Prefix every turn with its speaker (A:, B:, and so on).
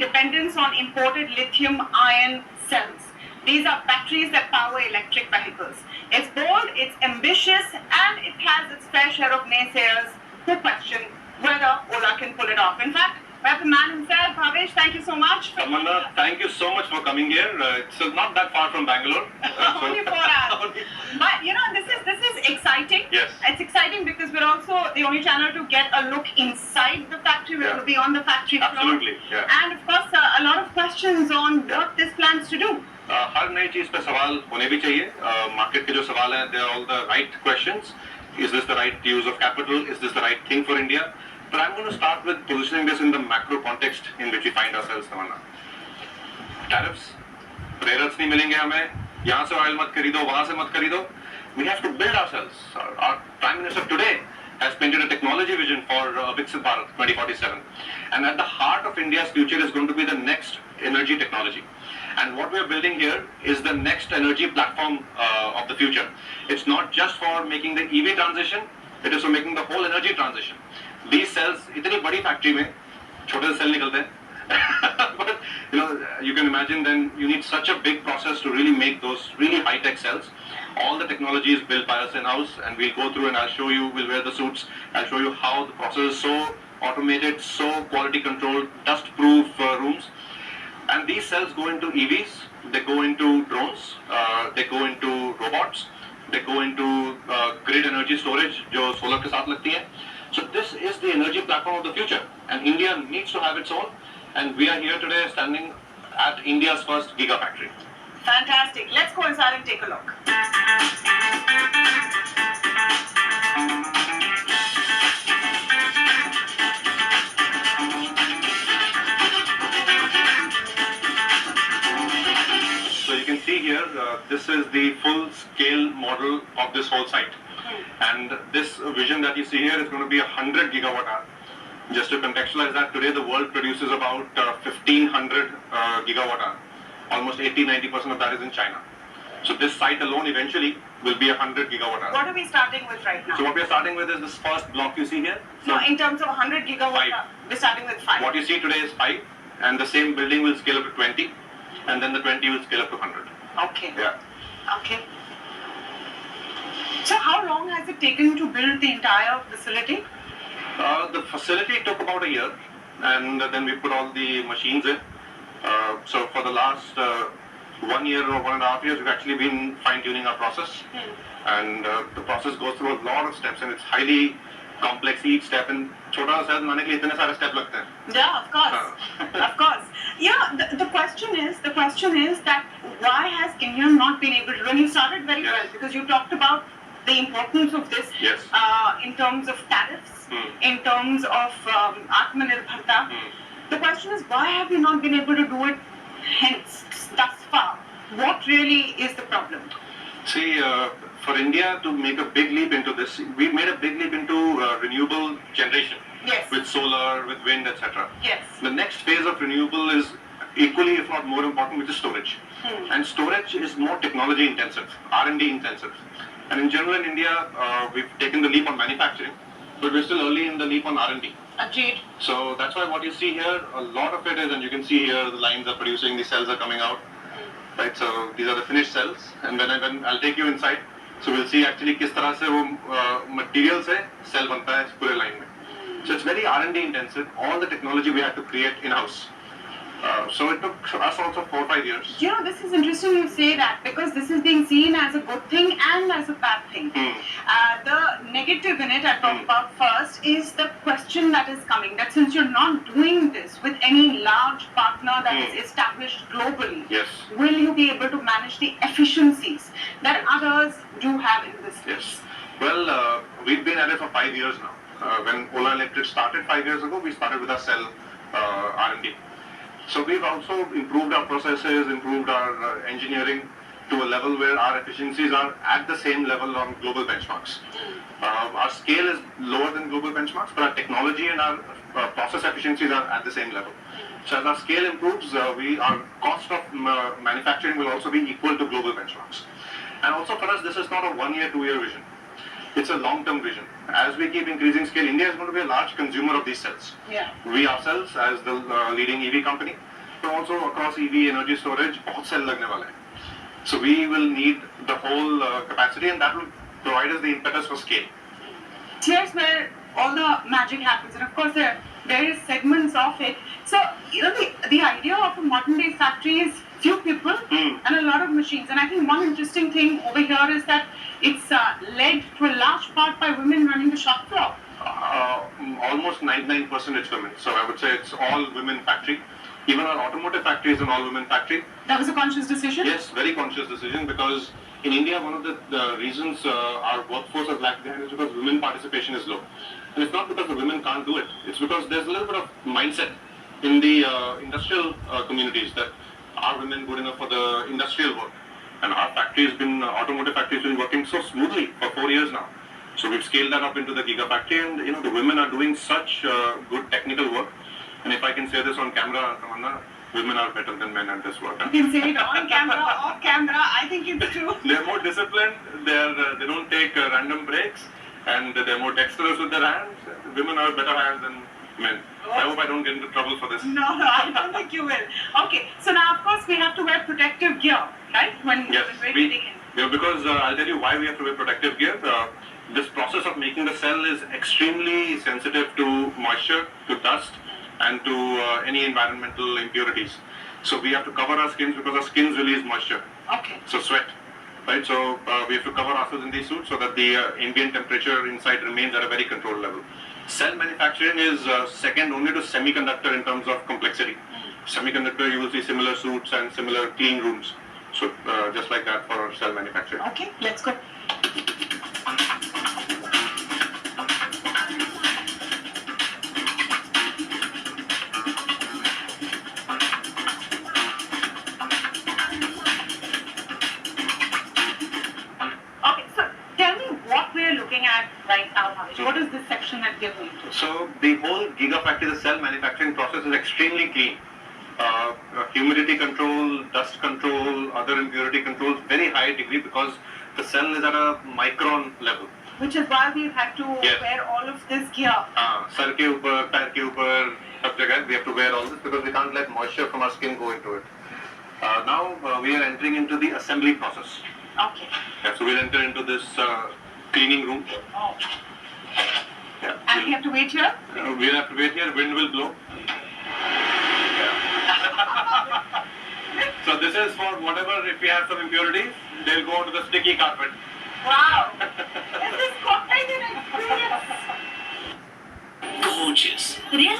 A: dependence on imported lithium-ion cells. These are batteries that power electric vehicles. It's bold, it's ambitious, and it has its fair share of naysayers who question whether Ola can pull it off. In fact, we have the man himself, Bhavesh. Thank you so much.
B: Amanda, thank you so much for coming here. It's not that far from Bangalore.
A: Only 4 hours. But you know, this is exciting.
B: Yes.
A: It's exciting because we're also the only channel to get a look inside the factory. We're going to be on the factory floor.
B: Absolutely. Yeah.
A: And of course, a lot of questions on what this plans to do.
B: हर नई चीज पे सवाल होने भी चाहिए. Market के जो सवाल हैं, they are all the right questions. Is this the right use of capital? Is this the right thing for India? But I'm going to start with positioning this in the macro context in which we find ourselves, Tamanna. Tariffs, rare earths नहीं मिलेंगे हमें. यहाँ से oil मत खरीदो, वहाँ से मत खरीदो. We have to build ourselves. Our Prime Minister today has painted a technology vision for Viksit Bharat 2047. And at the heart of India's future is going to be the next energy technology. And what we are building here is the next energy platform of the future. It's not just for making the EV transition, it is for making the whole energy transition. These cells, इतनी बड़ी factory में छोटे से cell निकलते हैं. But you can imagine then you need such a big process to really make those really high-tech cells. All the technology is built by us in-house, and we'll go through and I'll show you, we'll wear the suits, I'll show you how the process is so automated, so quality controlled, dust-proof rooms. And these cells go into EVs, they go into drones, they go into robots, they go into grid energy storage, जो solar के साथ लगती है. So this is the energy platform of the future, and India needs to have its own. And we are here today standing at India's first Giga factory.
A: Fantastic. Let's go inside and take a look.
B: So you can see here, this is the full-scale model of this whole site. And this vision that you see here is going to be 100 gigawatt hour. Just to contextualize that, today the world produces about 1500 gigawatt hour. Almost 80-90% of that is in China. So this site alone eventually will be 100 gigawatt hour.
A: What are we starting with right now?
B: So what we are starting with is this first block you see here.
A: So in terms of 100 gigawatt hour, we're starting with 5.
B: What you see today is 5, and the same building will scale up to 20, and then the 20 will scale up to 100.
A: Okay.
B: Yeah.
A: Okay. So how long has it taken to build the entire facility?
B: The facility took about a year, and then we put all the machines in. So for the last 1 year or 1.5 years, we've actually been fine-tuning our process. And the process goes through a lot of steps, and it's highly complex each step. And छोटा सा बनाने के लिए इतने सारे step लगते हैं.
A: Yeah, of course. Of course. Yeah, the question is that why has India not been able to, when you started very well, because you talked about the importance of this in terms of tariffs, in terms of Atmanirbharta. The question is, why have we not been able to do it hence, thus far? What really is the problem?
B: See, for India to make a big leap into this, we made a big leap into renewable generation.
A: Yes.
B: With solar, with wind, etc.
A: Yes.
B: The next phase of renewable is equally, if not more important, which is storage. And storage is more technology intensive, R&D intensive. And in general in India, we've taken the leap on manufacturing, but we're still early in the leap on R&D.
A: Agreed.
B: So that's why what you see here, a lot of it is, and you can see here the lines are producing, the cells are coming out. Right, so these are the finished cells, and when I'll take you inside, so we'll see actually किस तरह से वो material से cell बनता है इस पूरे line में. So it's very R&D intensive. All the technology we had to create in-house. So it took us also 4 or 5 years.
A: You know, this is interesting you say that, because this is being seen as a good thing and as a bad thing. The negative in it I talk about first is the question that is coming, that since you're not doing this with any large partner that is established globally, will you be able to manage the efficiencies that others do have in this space?
B: Well, we've been at it for 5 years now. When Ola Electric started 5 years ago, we started with our cell R&D. So we've also improved our processes, improved our engineering to a level where our efficiencies are at the same level on global benchmarks. Our scale is lower than global benchmarks, but our technology and our process efficiencies are at the same level. So as our scale improves, our cost of manufacturing will also be equal to global benchmarks. And also for us, this is not a 1 year, 2 year vision. It's a long-term vision. As we keep increasing scale, India is going to be a large consumer of these cells.
A: Yeah.
B: We ourselves, as the leading EV company, but also across EV energy storage, बहुत cell लगने वाले हैं. So we will need the whole capacity, and that will provide us the impetus for scale.
A: Here's where all the magic happens, and of course there are various segments of it. So the idea of a modern day factory is few people and a lot of machines. And I think one interesting thing over here is that it's led to a large part by women running the shop floor.
B: Almost 99% it's women. So I would say it's all women factory. Even our automotive factory is an all-women factory.
A: That was a conscious decision?
B: Yes, very conscious decision, because in India, one of the reasons our workforce has lagged behind is because women participation is low. And it's not because the women can't do it. It's because there's a little bit of mindset in the industrial communities that are women good enough for the industrial work. And our factory has been, automotive factory has been working so smoothly for 4 years now. So we've scaled that up into the Giga factory, and the women are doing such good technical work. And if I can say this on camera, Tamanna, women are better than men at this work.
A: You can say it on camera, off camera. I think it's true.
B: They're more disciplined. They don't take random breaks, and they're more dexterous with their hands. Women are better hands than men. I hope I don't get into trouble for this.
A: No, I don't think you will. Okay, so now of course we have to wear protective gear, right? When we're getting in.
B: Because I'll tell you why we have to wear protective gear. This process of making the cell is extremely sensitive to moisture, to dust, and to any environmental impurities. So we have to cover our skins because our skins release moisture.
A: Okay.
B: So sweat, right? So we have to cover ourselves in these suits so that the ambient temperature inside remains at a very controlled level. Cell manufacturing is second only to semiconductor in terms of complexity. Semiconductor, you will see similar suits and similar clean rooms. So just like that for cell manufacturing.
A: Okay, let's go. Right now, what is this section that they're going to?
B: So the whole Giga factory, the cell manufacturing process is extremely clean. Humidity control, dust control, other impurity controls, very high degree, because the cell is at a micron level.
A: Which is why we've had to wear all of this gear.
B: Sar ke upar, pair ke upar, sab jagah we have to wear all this because we can't let moisture from our skin go into it. Now we are entering into the assembly process.
A: Okay.
B: Yeah, so we'll enter into this cleaning room.
A: Oh.
B: Yeah.
A: And we have to wait here?
B: We'll have to wait here. Wind will blow. Yeah. So this is for whatever, if we have some impurities, they'll go onto the sticky carpet.
A: Wow. This is quite an experience.
C: Gorgeous. Real